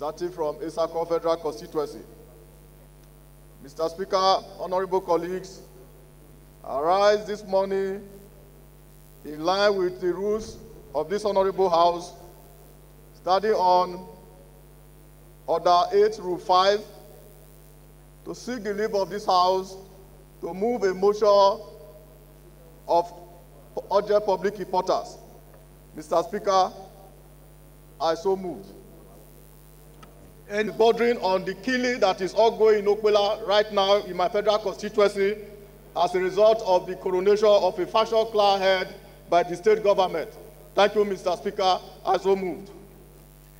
starting from Isako Federal Constituency. Mr. Speaker, honorable colleagues, I rise this morning in line with the rules of this honorable House, starting on Order 8, Rule 5, to seek the leave of this House to move a motion of urgent public importance. Mr. Speaker, I so moved. And bordering on the killing that is ongoing in Okwela right now in my federal constituency as a result of the coronation of a faction clan head by the state government. Thank you, Mr. Speaker. I so moved.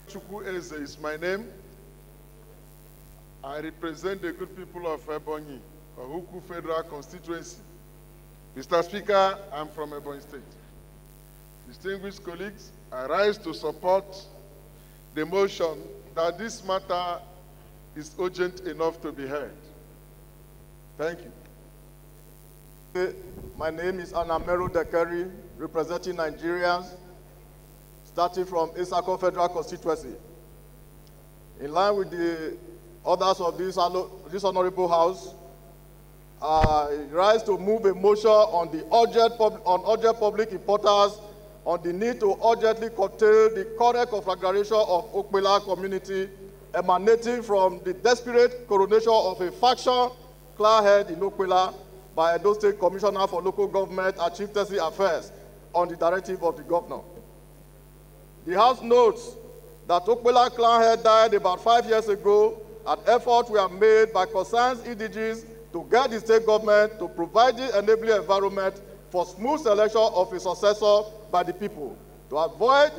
Chukwu Eze is my name. I represent the good people of Ebonyi, Ohuku Federal Constituency. Mr. Speaker, I'm from Ebonyi State. Distinguished colleagues, I rise to support the motion that this matter is urgent enough to be heard. Thank you. My name is Anamero Dekeri, representing Nigerians, starting from Isako Federal Constituency. In line with the orders of this honorable House, I rise to move a motion on the urgent public importance on the need to urgently curtail the current conflagration of Okwela community emanating from the desperate coronation of a faction clan head in Okwela by Edo State Commissioner for Local Government and Chieftaincy Affairs on the directive of the governor. The House notes that Okwela clan head died about 5 years ago, and efforts were made by concerned EDGs to get the state government to provide the enabling environment for smooth selection of a successor by the people, to avoid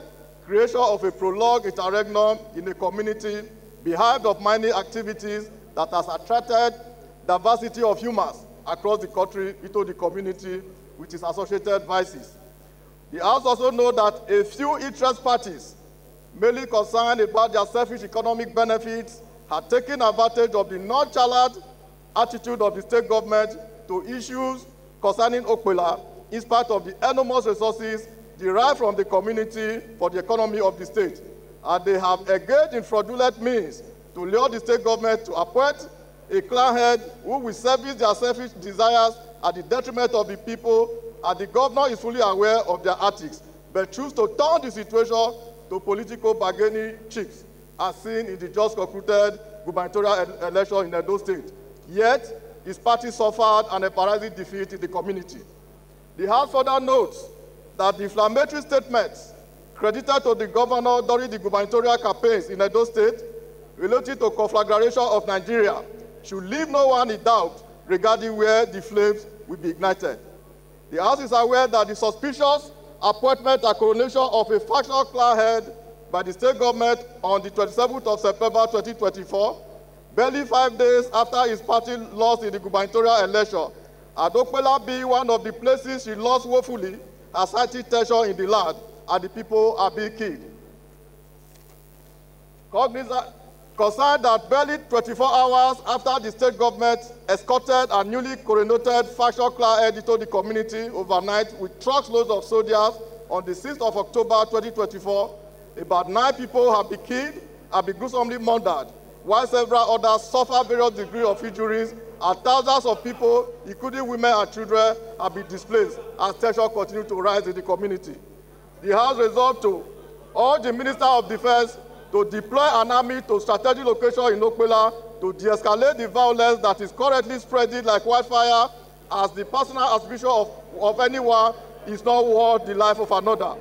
creation of a prolonged interregnum in a community behind of mining activities that has attracted diversity of humans across the country into the community with its associated vices. The House also knows that a few interest parties, mainly concerned about their selfish economic benefits, had taken advantage of the nonchalant attitude of the state government to issues concerning Okwela, in spite of the enormous resources derived from the community for the economy of the state. And they have engaged in fraudulent means to lure the state government to appoint a clan head who will service their selfish desires at the detriment of the people, and the governor is fully aware of their antics, but choose to turn the situation to political bargaining chips, as seen in the just concluded gubernatorial election in Edo State. Yet, his party suffered an embarrassing defeat in the community. The House further notes that the inflammatory statements credited to the governor during the gubernatorial campaigns in Edo State related to conflagration of Nigeria should leave no one in doubt regarding where the flames will be ignited. The House is aware that the suspicious appointment and coronation of a factional clan head by the state government on the 27th of September 2024, barely 5 days after his party lost in the gubernatorial election, and Okwela being one of the places she lost woefully, has cited tension in the land, and the people are being killed. Concerned that barely 24 hours after the state government escorted a newly coronated faction clan head into the community overnight with trucks loads of soldiers on the 6th of October 2024, about 9 people have been killed and been gruesomely murdered, while several others suffer various degrees of injuries, and thousands of people, including women and children, have been displaced as tension continues to rise in the community. The House resolved to urge the Minister of Defense to deploy an army to strategic location in Okwela to de-escalate the violence that is currently spreading like wildfire, as the personal aspiration of anyone is not worth the life of another.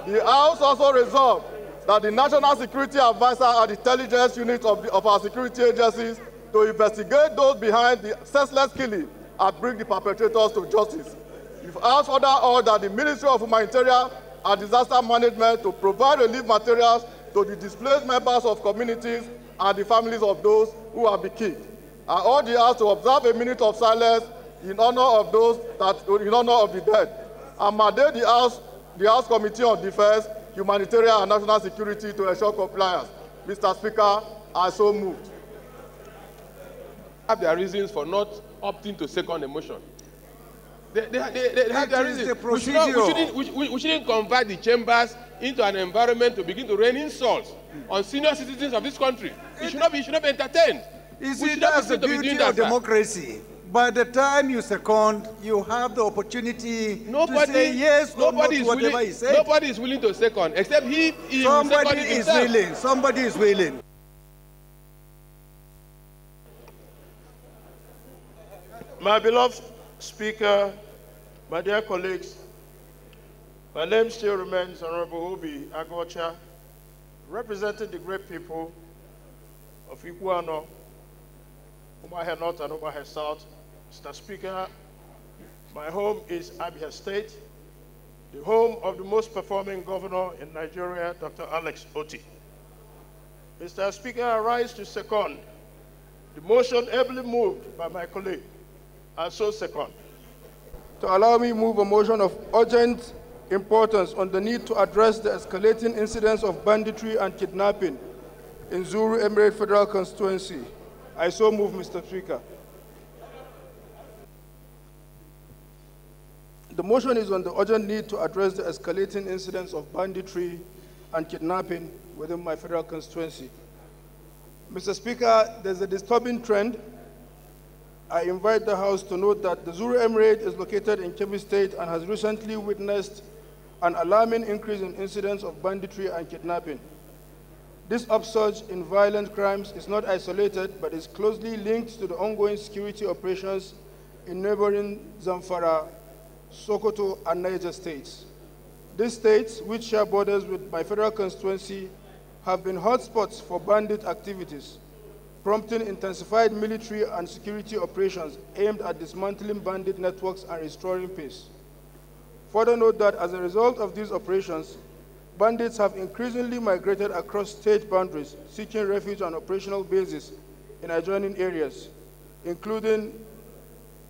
The House also resolved that the National Security Advisor and intelligence units of our security agencies to investigate those behind the senseless killing and bring the perpetrators to justice. If House further ordered that the Ministry of Humanitarian and Disaster Management to provide relief materials to the displaced members of communities and the families of those who have been killed. I urge the House to observe a minute of silence in honor of the dead, and mandate the House Committee on Defense, Humanitarian and National Security to ensure compliance. Mr. Speaker, I so moved. Have their reasons for not opting to second the motion. They have their reasons. The procedure. We shouldn't convert the chambers into an environment to begin to rain insults on senior citizens of this country. It should not be entertained. You see, that's the beauty of democracy. By the time you second, you have the opportunity to say yes or no to whatever he said. Nobody is willing to second, except he Somebody is willing. Somebody is willing. My beloved Speaker, my dear colleagues, my name still remains Honorable Obi Agocha, representing the great people of Iguano, Umuahia North and Umuahia South. Mr. Speaker, my home is Abia State, the home of the most performing governor in Nigeria, Dr. Alex Otti. Mr. Speaker, I rise to second the motion ably moved by my colleague, and so second. To allow me move a motion of urgent importance on the need to address the escalating incidents of banditry and kidnapping in Zuru Emirate Federal Constituency. I so move, Mr. Speaker. The motion is on the urgent need to address the escalating incidents of banditry and kidnapping within my federal constituency. Mr. Speaker, there's a disturbing trend. I invite the House to note that the Zuru Emirate is located in Kebbi State and has recently witnessed an alarming increase in incidents of banditry and kidnapping. This upsurge in violent crimes is not isolated, but is closely linked to the ongoing security operations in neighboring Zamfara, Sokoto, and Niger states. These states, which share borders with my federal constituency, have been hotspots for bandit activities, prompting intensified military and security operations aimed at dismantling bandit networks and restoring peace. Further note that as a result of these operations, bandits have increasingly migrated across state boundaries, seeking refuge and operational bases in adjoining areas, including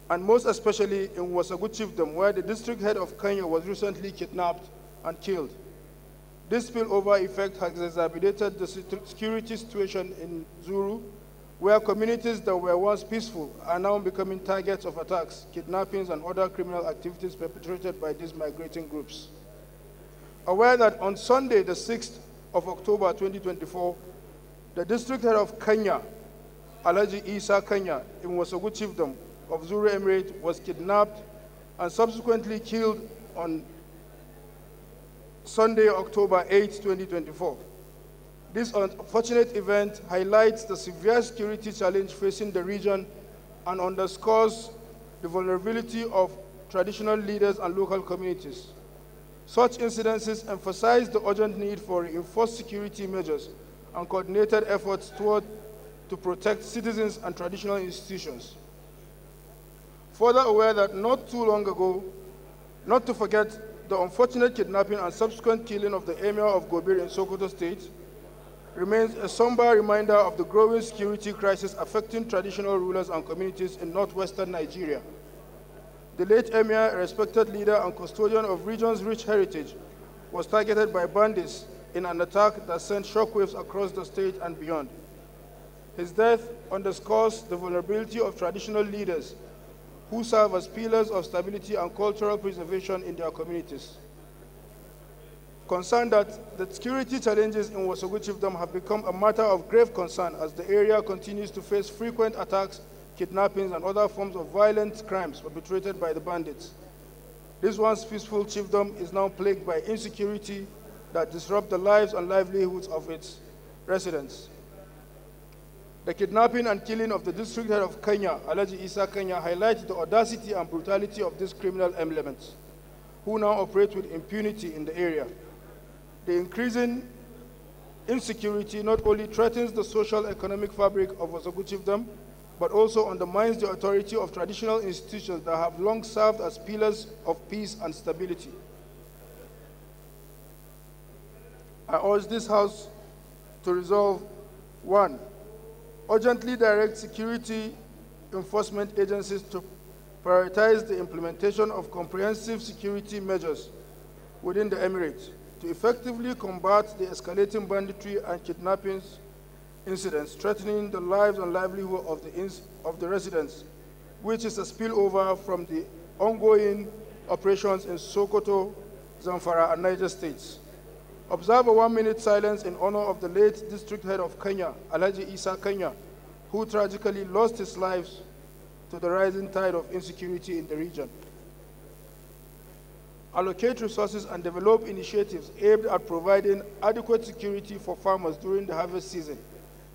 and most especially in Wasagu Chiefdom, where the district head of Kenya was recently kidnapped and killed. This spillover effect has exacerbated the security situation in Zuru, where communities that were once peaceful are now becoming targets of attacks, kidnappings, and other criminal activities perpetrated by these migrating groups. Aware that on Sunday, the 6th of October 2024, the district head of Kenya, Alhaji Isa Kenya, in Wasagu Chiefdom of Zuru Emirate, was kidnapped and subsequently killed on Sunday, October 8, 2024. This unfortunate event highlights the severe security challenge facing the region and underscores the vulnerability of traditional leaders and local communities. Such incidences emphasize the urgent need for reinforced security measures and coordinated efforts to protect citizens and traditional institutions. Further aware that not too long ago, not to forget the unfortunate kidnapping and subsequent killing of the Emir of Gobir in Sokoto State, remains a somber reminder of the growing security crisis affecting traditional rulers and communities in northwestern Nigeria. The late Emir, a respected leader and custodian of region's rich heritage, was targeted by bandits in an attack that sent shockwaves across the state and beyond. His death underscores the vulnerability of traditional leaders who serve as pillars of stability and cultural preservation in their communities. Concerned that the security challenges in Wasagu Chiefdom have become a matter of grave concern as the area continues to face frequent attacks, kidnappings, and other forms of violent crimes perpetrated by the bandits. This once peaceful chiefdom is now plagued by insecurity that disrupt the lives and livelihoods of its residents. The kidnapping and killing of the district head of Kenya, Alhaji Isa Kenya, highlights the audacity and brutality of these criminal elements, who now operate with impunity in the area. The increasing insecurity not only threatens the social economic fabric of Wasagu Chiefdom, but also undermines the authority of traditional institutions that have long served as pillars of peace and stability. I urge this House to resolve: 1, urgently direct security enforcement agencies to prioritize the implementation of comprehensive security measures within the Emirate to effectively combat the escalating banditry and kidnappings incidents threatening the lives and livelihood of the residents, which is a spillover from the ongoing operations in Sokoto, Zamfara, and Niger states. Observe a 1-minute silence in honor of the late district head of Kenya, Alhaji Isa Kenya, who tragically lost his life to the rising tide of insecurity in the region. Allocate resources and develop initiatives aimed at providing adequate security for farmers during the harvest season,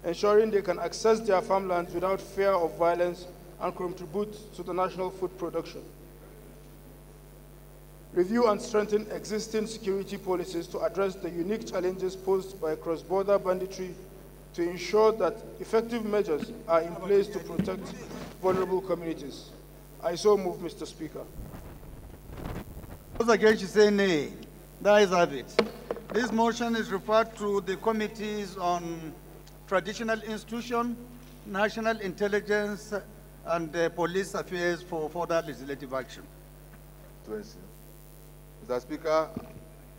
ensuring they can access their farmlands without fear of violence and contribute to the national food production. Review and strengthen existing security policies to address the unique challenges posed by cross-border banditry to ensure that effective measures are in place to protect vulnerable communities. I so move, Mr. Speaker. Those against you say nay. The ayes have it. This motion is referred to the committees on traditional institution, national intelligence, and police affairs for further legislative action. Mr. Speaker,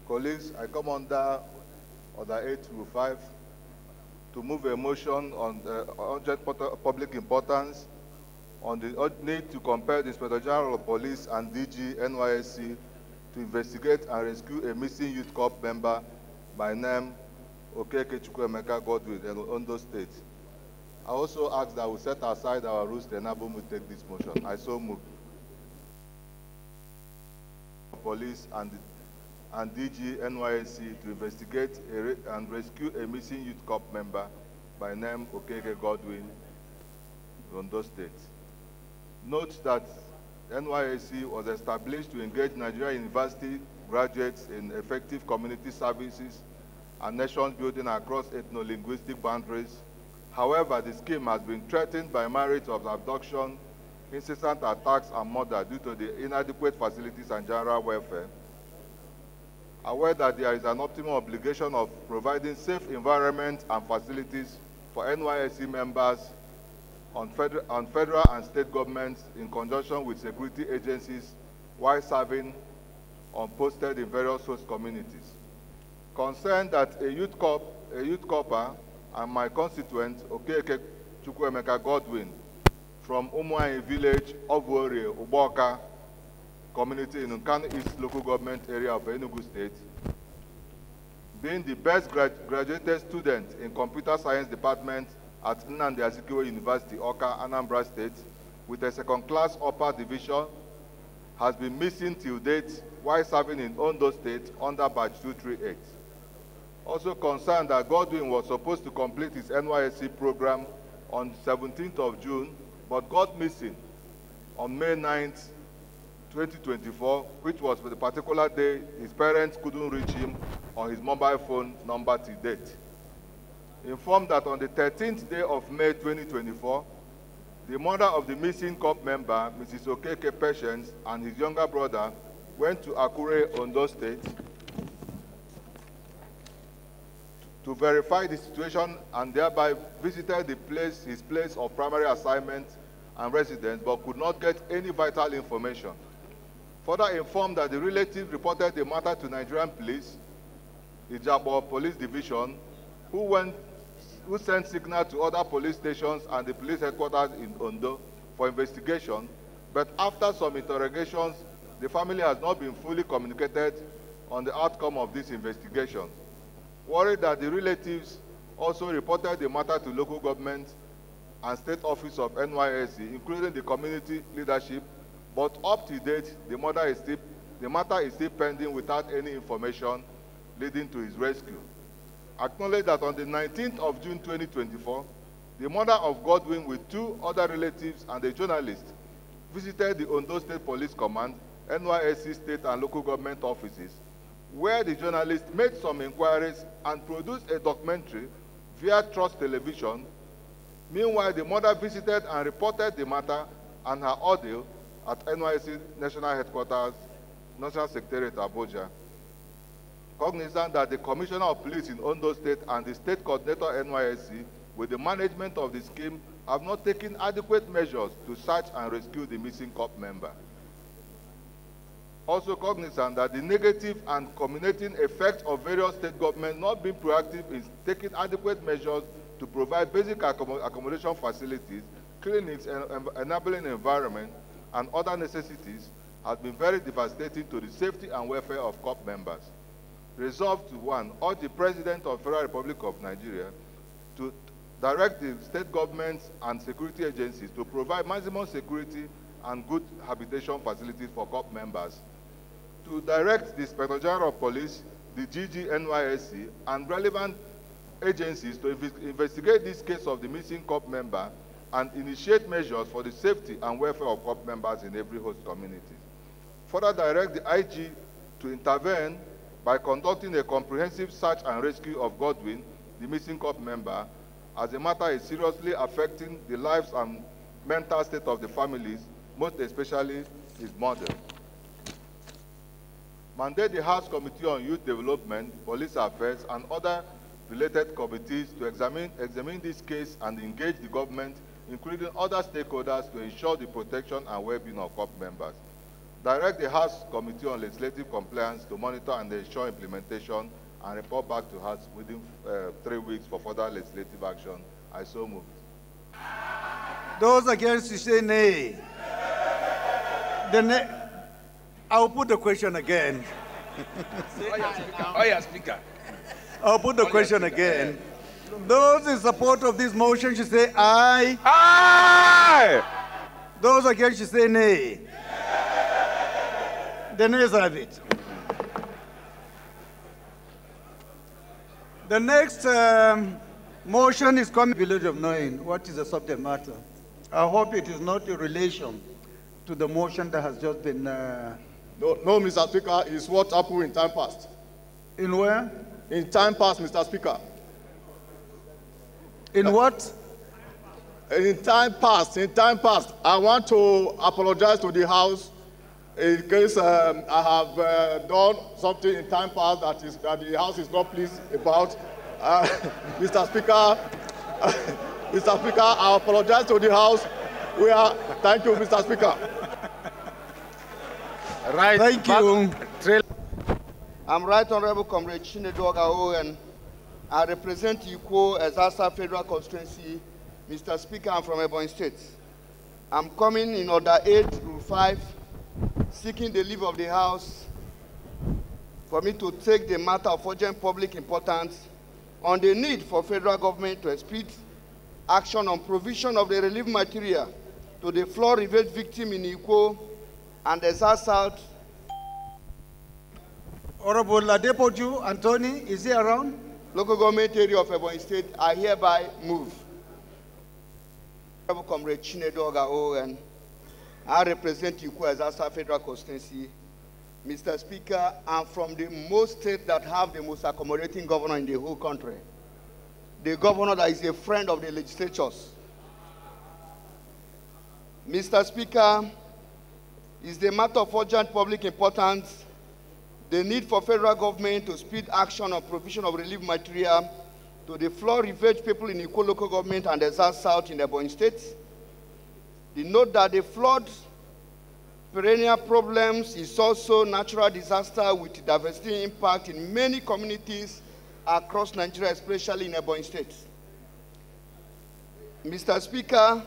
colleagues, I come under Order 825 to move a motion on urgent public importance on the need to compel the Inspector General of Police and DG NYSC to investigate and rescue a missing youth corps member by name Okeke Chukwuemeka Godwin in Ondo State. I also ask that we set aside our rules to enable me to take this motion. I so move. Police and DG NYSC to investigate and rescue a missing youth corps member by name Okeke Godwin, Ondo State. Note that NYSC was established to engage Nigerian university graduates in effective community services and nation building across ethno-linguistic boundaries. However, the scheme has been threatened by myriad of abduction, incessant attacks, and murder due to the inadequate facilities and general welfare. Aware that there is an optimal obligation of providing safe environment and facilities for NYSC members on federal and state governments in conjunction with security agencies while serving posted in various host communities. Concerned that a youth corper and my constituent, Okeke Chukwuemeka Godwin, from Umuayi village of Ovuore, Uboka community in Nkanu East local government area of Enugu State, being the best graduated student in computer science department at Nnamdi Azikiwe University, Awka, Anambra State, with a second-class upper division, has been missing till date while serving in Ondo State under Batch 238. Also concerned that Godwin was supposed to complete his NYSC program on 17th of June, but got missing on May 9th, 2024, which was for the particular day his parents couldn't reach him on his mobile phone number till date. Informed that on the 13th day of May 2024, the mother of the missing corps member, Mrs. Okeke Patience, and his younger brother went to Akure, Ondo State, to verify the situation and thereby visited his place of primary assignment and residence, but could not get any vital information. Further informed that the relative reported the matter to Nigerian police, the Ijabo Police Division, who sent signal to other police stations and the police headquarters in Ondo for investigation, but after some interrogations, the family has not been fully communicated on the outcome of this investigation. Worried that the relatives also reported the matter to local government and state office of NYSC, including the community leadership, but up to date, the matter is still pending without any information leading to his rescue. Acknowledge that on the 19th of June 2024, the mother of Godwin with two other relatives and a journalist visited the Ondo State Police Command, NYSC state and local government offices, where the journalist made some inquiries and produced a documentary via Trust Television. Meanwhile, the mother visited and reported the matter and her ordeal at NYSC National Headquarters, National Secretariat, Abuja. Cognizant that the Commissioner of Police in Ondo State and the State Coordinator NYSC, with the management of the scheme, have not taken adequate measures to search and rescue the missing corps member. Also cognizant that the negative and culminating effects of various state governments not being proactive in taking adequate measures to provide basic accommodation facilities, clinics, and enabling environment, and other necessities has been very devastating to the safety and welfare of corps members. resolved to, 1, urge the President of the Federal Republic of Nigeria to direct the state governments and security agencies to provide maximum security and good habitation facilities for COP members, to direct the Inspector General of Police, the GGNYSC, and relevant agencies to investigate this case of the missing COP member and initiate measures for the safety and welfare of COP members in every host community. Further, direct the IG to intervene by conducting a comprehensive search and rescue of Godwin, the missing COP member, as the matter is seriously affecting the lives and mental state of the families, most especially his mother. Mandate the House Committee on Youth Development, Police Affairs, and other related committees to examine this case and engage the government, including other stakeholders, to ensure the protection and well-being of COP members. Direct the House Committee on Legislative Compliance to monitor and ensure implementation and report back to House within 3 weeks for further legislative action. I so move. Those against, you say nay. I will put the question again. Oh, yeah, Speaker. I'll put the question again. Those in support of this motion should say aye. Aye! Those against should say nay. The nays have it. The next motion is coming from the village of knowing what is the subject matter. I hope it is not in relation to the motion that has just been... No, Mr. Speaker, it's what happened in time past. In where? In time past, Mr. Speaker. In what? In time past, I want to apologize to the House in case I have done something in time past that the House is not pleased about. Mr. Speaker, Mr. Speaker, I apologize to the House. Thank you, Mr. Speaker. Right. Thank you. I'm Right Honorable Comrade Chinedu Ogao, and I represent Ikwo Ezasa Federal Constituency. Mr. Speaker, I'm from Ebonyi State. I'm coming in Order 8, Rule 5, seeking the leave of the House for me to take the matter of urgent public importance on the need for federal government to speed action on provision of the relief material to the flood-ravaged victim in Ikwo and Ezasa South. Honorable Adepoju Anthony, is he around? Local government area of Ebonyi State, I hereby move. Honorable Comrade Chinedu Ogao, and I represent Ikwo Ezasa Federal Constituency. Mr. Speaker, I'm from the most state that have the most accommodating governor in the whole country. The governor that is a friend of the legislatures. Mr. Speaker, it's the matter of urgent public importance, the need for federal government to speed action on provision of relief material to the flood-ravaged people in Ikwo local government and Ezasa South in Ebonyi State. The note that the flood perennial problems is also natural disaster with devastating impact in many communities across Nigeria, especially in Ebonyi State. Mr. Speaker,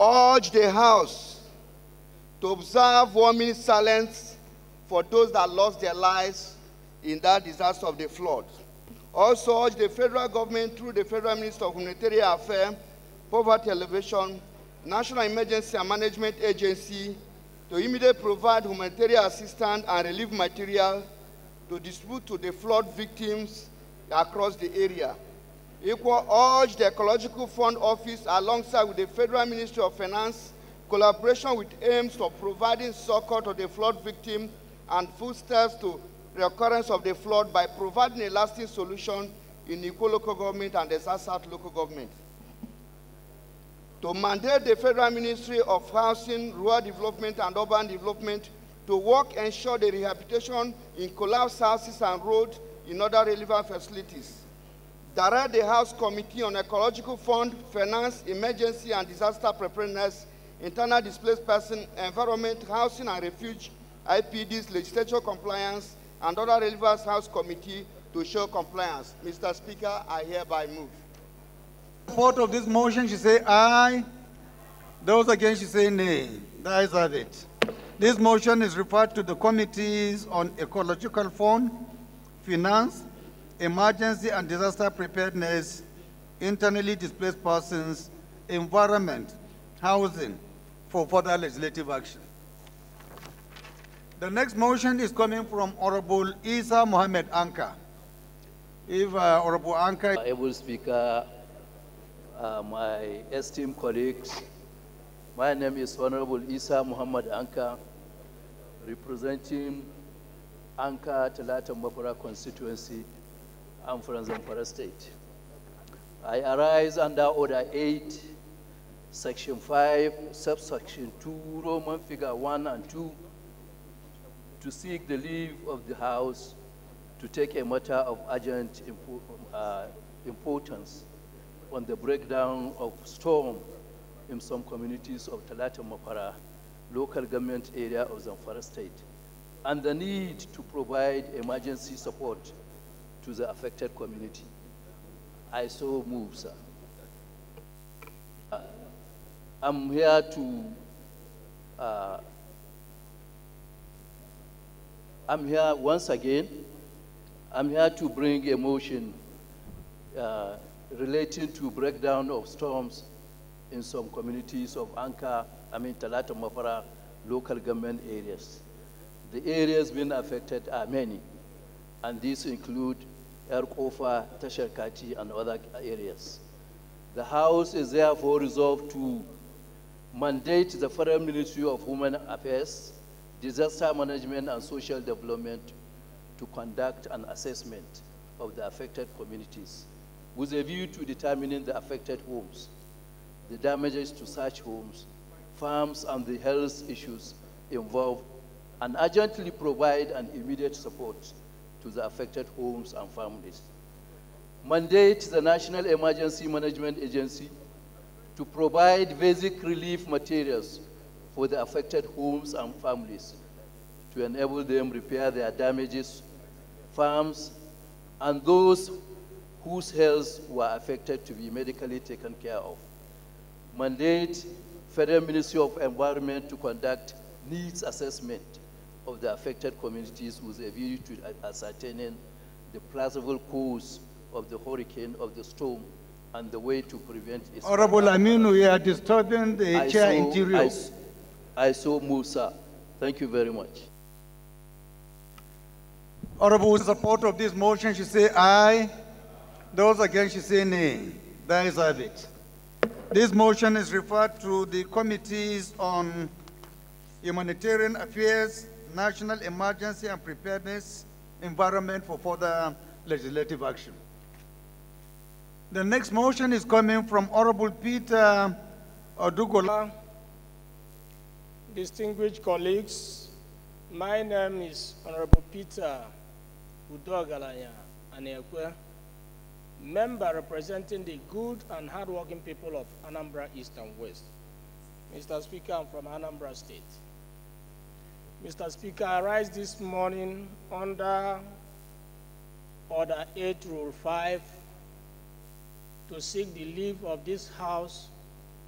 urge the House to observe 1 minute silence for those that lost their lives in that disaster of the flood. Also urge the federal government through the Federal Minister of Humanitarian Affairs, Poverty Alleviation, National Emergency and Management Agency to immediately provide humanitarian assistance and relief material to distribute to the flood victims across the area. Equal urge the Ecological Fund Office alongside with the Federal Ministry of Finance collaboration with aims of providing succor to the flood victim and footsteps to the occurrence of the flood by providing a lasting solution in Ikwo local government and the Ezasa South local government. To mandate the Federal Ministry of Housing, Rural Development and Urban Development to work and ensure the rehabilitation in collapsed houses and roads in other relevant facilities. Direct the House Committee on Ecological Fund, Finance, Emergency and Disaster Preparedness, Internal Displaced Person, Environment, Housing and Refuge, IPDs, Legislature Compliance, and other relevant House Committee to show compliance. Mr. Speaker, I hereby move. Support of this motion should say aye. Those against should say nay. The ayes have it. This motion is referred to the Committees on Ecological Fund, Finance, Emergency and Disaster Preparedness, Internally Displaced Persons, Environment, Housing, for further legislative action. The next motion is coming from Honorable Isa Mohammed Anka. If Honorable Anka... Able Speaker, my esteemed colleagues, my name is Honorable Isa Muhammad Anka, representing Anka Talata Mapara constituency. I'm from Zamfara State. I arise under Order 8, Section 5, Subsection 2, Roman figure 1 and 2, to seek the leave of the House to take a matter of urgent importance on the breakdown of storm in some communities of Talata Mapara, local government area of Zamfara State, and the need to provide emergency support to the affected community. I so move, sir. I'm here to once again, I'm here to bring a motion relating to breakdown of storms in some communities of Talata Mapara local government areas. The areas being affected are many, and these include Erkofa, Tasharkati, and other areas. The House is therefore resolved to mandate the Federal Ministry of Human Affairs, Disaster Management and Social Development to conduct an assessment of the affected communities with a view to determining the affected homes, the damages to such homes, farms, and the health issues involved, and urgently provide an immediate support to the affected homes and families. Mandate the National Emergency Management Agency to provide basic relief materials for the affected homes and families to enable them repair their damages, farms, and those whose health were affected to be medically taken care of. Mandate Federal Ministry of Environment to conduct needs assessment of the affected communities with a view to ascertaining the plausible cause of the hurricane, of the storm, and the way to prevent its... Honorable Aminu, you are disturbing the chair interior. I so move, sir. Thank you very much. Honorable, in support of this motion, she say aye. Those against, she say nay. There is have it. This motion is referred to the Committees on Humanitarian Affairs, National Emergency and Preparedness, Environment, for further legislative action. The next motion is coming from Honorable Peter Odugola. Distinguished colleagues, my name is Honorable Peter Udogalanya Anekwe, member representing the good and hardworking people of Anambra East and West. Mr. Speaker, I'm from Anambra State. Mr. Speaker, I rise this morning under Order 8, Rule 5, to seek the leave of this House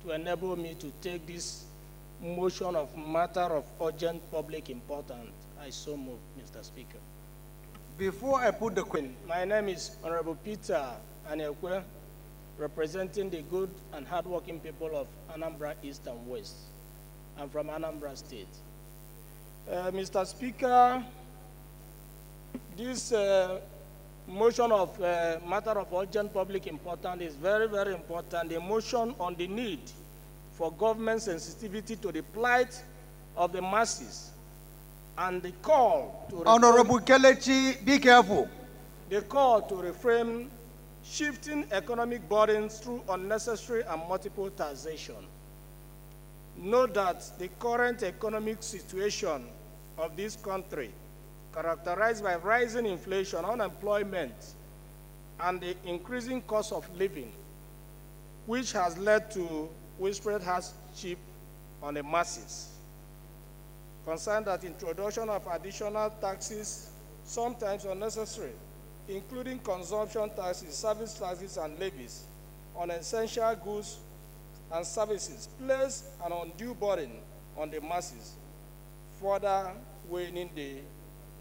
to enable me to take this motion of matter of urgent public importance. I so move, Mr. Speaker. Before I put the question, my name is Honorable Peter Anekwe, representing the good and hardworking people of Anambra East and West. I'm from Anambra State. Mr. Speaker, this motion of matter of urgent public importance is very, very important. The motion on the need for government sensitivity to the plight of the masses and the call to... Honorable Kelechi, be careful. The call to reframe shifting economic burdens through unnecessary and multiple taxation. Note that the current economic situation of this country, characterized by rising inflation, unemployment, and the increasing cost of living, which has led to widespread hardship on the masses. Concerned that introduction of additional taxes, sometimes unnecessary, including consumption taxes, service taxes, and levies on essential goods and services, place an undue burden on the masses. further widening the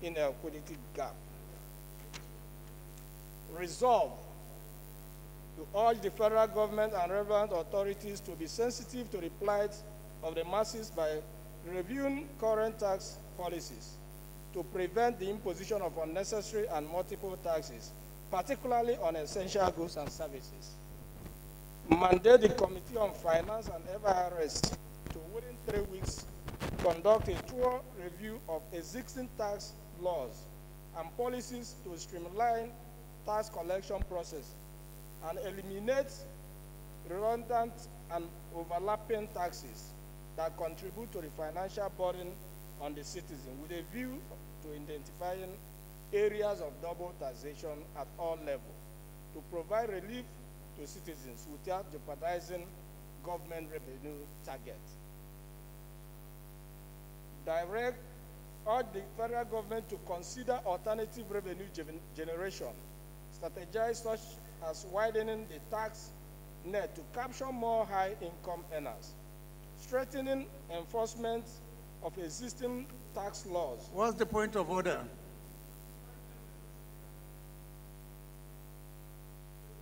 inequality gap. Resolve to urge the federal government and relevant authorities to be sensitive to the plight of the masses by reviewing current tax policies to prevent the imposition of unnecessary and multiple taxes, particularly on essential goods and services. Mandate the Committee on Finance and FIRS to, within 3 weeks, conduct a thorough review of existing tax laws and policies to streamline tax collection process and eliminate redundant and overlapping taxes that contribute to the financial burden on the citizen, with a view to identifying areas of double taxation at all levels to provide relief to citizens without jeopardizing government revenue targets. Urge the federal government to consider alternative revenue generation, strategize such as widening the tax net to capture more high-income earners, strengthening enforcement of existing tax laws. What's the point of order?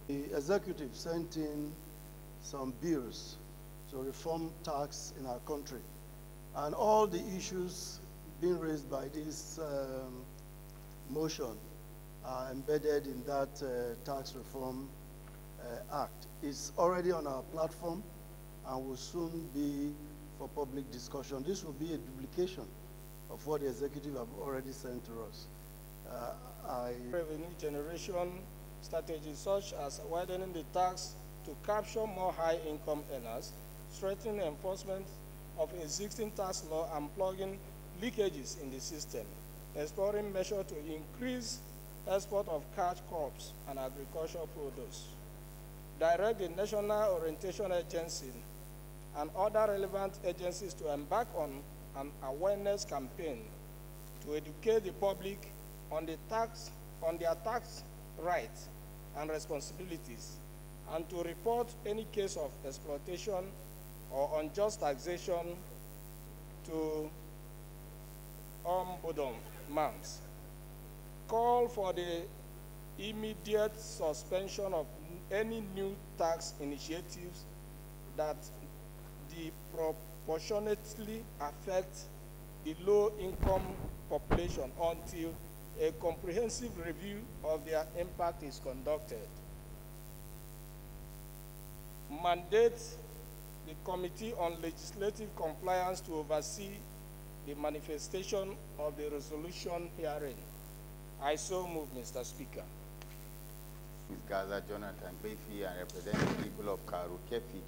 The executive sent in some bills to reform tax in our country, and all the issues being raised by this motion are embedded in that tax reform act. It's already on our platform and will soon be for public discussion. This will be a duplication of what the executive have already sent to us. Revenue generation strategies such as widening the tax to capture more high-income earners, strengthening enforcement of existing tax law, and plugging leakages in the system, exploring measures to increase export of cash crops and agricultural produce. Direct the National Orientation Agency and other relevant agencies to embark on an awareness campaign to educate the public on their tax rights and responsibilities, and to report any case of exploitation or unjust taxation to ombudsman. Call for the immediate suspension of any new tax initiatives that disproportionately affect the low-income population until a comprehensive review of their impact is conducted. Mandate the Committee on Legislative Compliance to oversee the manifestation of the resolution hearing. I so move, Mr. Speaker. Ms. Gaza Jonathan Befi, and represent the people of Karu Kefi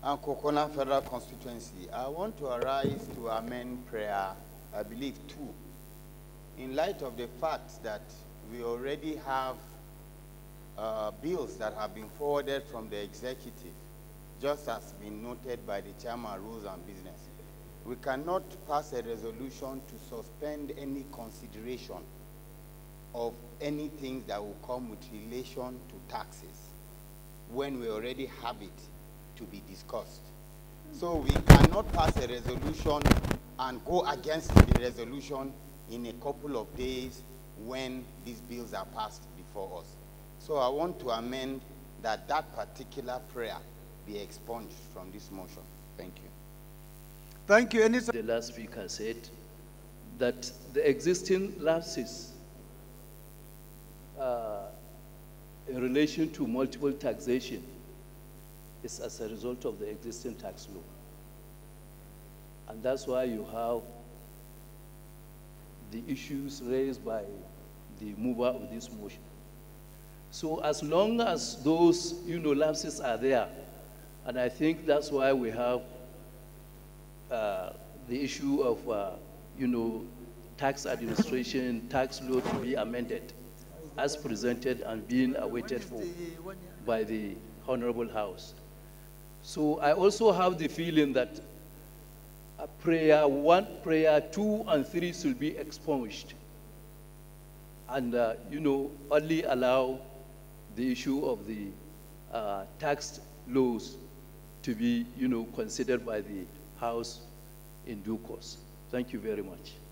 and Kokona Federal Constituency. I want to arise to amend prayer, I believe 2, in light of the fact that we already have bills that have been forwarded from the executive, just as been noted by the Chairman, Rules and Business. We cannot pass a resolution to suspend any consideration of anything that will come with relation to taxes when we already have it to be discussed. So we cannot pass a resolution and go against the resolution in a couple of days when these bills are passed before us. So I want to amend that particular prayer be expunged from this motion. Thank you. Thank you. The last speaker said that the existing lapses in relation to multiple taxation is as a result of the existing tax law. And that's why you have the issues raised by the mover of this motion. So as long as those, lapses are there, and I think that's why we have the issue of, tax administration, tax law to be amended as presented and being awaited for by the Honorable House. So I also have the feeling that prayer 1, prayer 2, and 3 should be expunged, and only allow the issue of the tax laws to be considered by the House in due course. Thank you very much.